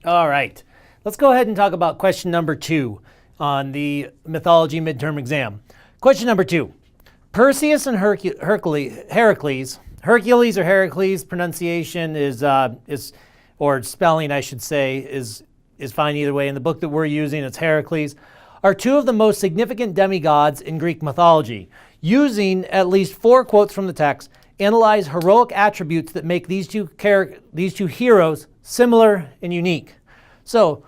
All right, let's go ahead and talk about question number 2 on the mythology midterm exam. Question number 2. Perseus and Heracles, pronunciation is or spelling, I should say, is fine either way. In the book that we're using, it's Heracles, are two of the most significant demigods in Greek mythology. Using at least 4 quotes from the text, analyze heroic attributes that make these two heroes similar and unique. So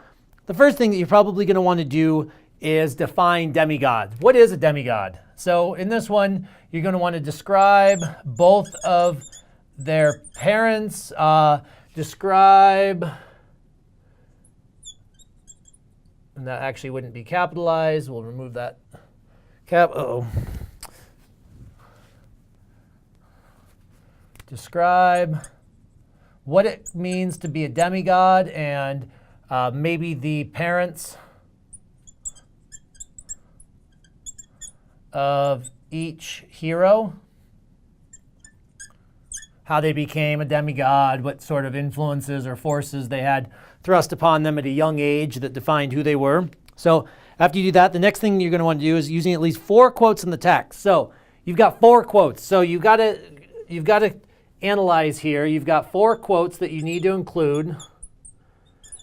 the first thing that you're probably going to want to do is define demigods. What is a demigod? So in this one, you're going to want to describe both of their parents, describe, and that actually wouldn't be capitalized. We'll remove that Describe what it means to be a demigod and maybe the parents of each hero, how they became a demigod, what sort of influences or forces they had thrust upon them at a young age that defined who they were. So after you do that, the next thing you're going to want to do is using at least 4 quotes in the text. So you've got 4 quotes. So you've got to analyze here. You've got 4 quotes that you need to include.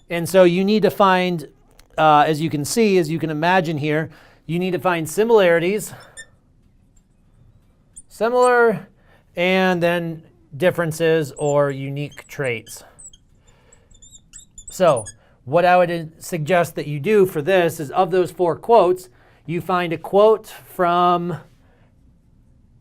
And so you need to find, as you can see, as you can imagine here, you need to find similarities, similar, and then differences or unique traits. So what I would suggest that you do for this is, of those 4 quotes, you find a quote from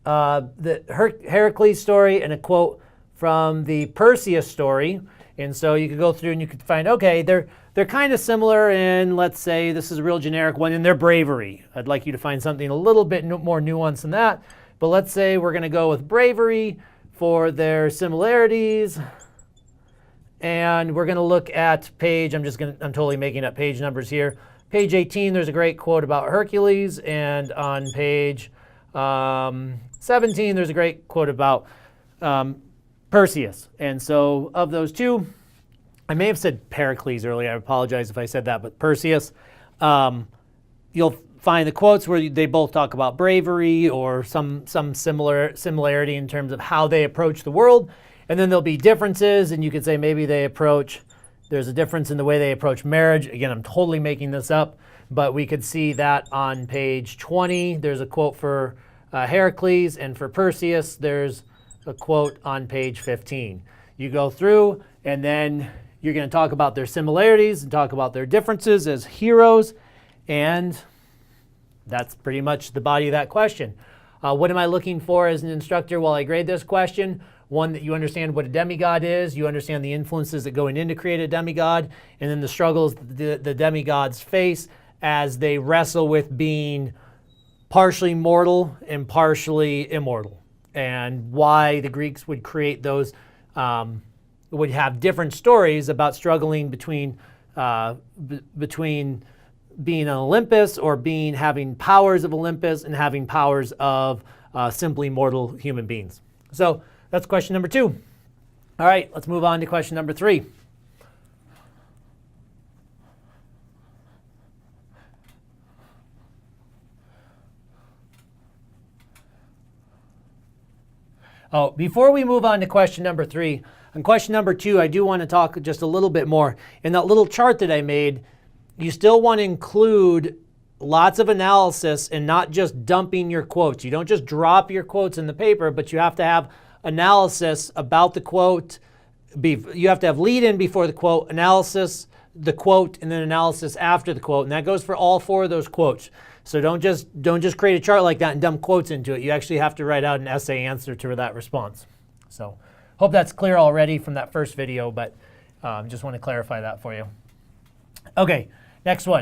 the Heracles story and a quote from the Perseus story. And so you could go through and you could find, okay, they're kind of similar in, let's say, this is a real generic one, in their bravery. I'd like you to find something a little bit more nuanced than that. But let's say we're going to go with bravery for their similarities. And we're going to look at page, I'm totally making up page numbers here. Page 18, there's a great quote about Hercules. And on page 17, there's a great quote about Perseus. And so of those 2, I may have said Pericles earlier. I apologize if I said that, but Perseus, you'll find the quotes where they both talk about bravery or some similarity in terms of how they approach the world. And then there'll be differences, and you could say maybe there's a difference in the way they approach marriage. Again, I'm totally making this up, but we could see that on page 20. There's a quote for Heracles, and for Perseus, there's a quote on page 15. You go through, and then you're going to talk about their similarities and talk about their differences as heroes, and that's pretty much the body of that question. What am I looking for as an instructor while I grade this question? One, that you understand what a demigod is, you understand the influences that go in to create a demigod, and then the struggles the demigods face as they wrestle with being partially mortal and partially immortal, and why the Greeks would create those, would have different stories about struggling between being on Olympus or having powers of Olympus and having powers of simply mortal human beings. So that's question number 2. All right, let's move on to question number 3. Oh, before we move on to question number 3, on question number 2, I do want to talk just a little bit more. In that little chart that I made, you still want to include lots of analysis and not just dumping your quotes. You don't just drop your quotes in the paper, but you have to have analysis about the quote. You have to have lead in before the quote, analysis, the quote, and then analysis after the quote. And that goes for all 4 of those quotes. So don't just create a chart like that and dump quotes into it. You actually have to write out an essay answer to that response. So hope that's clear already from that first video, but just want to clarify that for you. Okay, next one.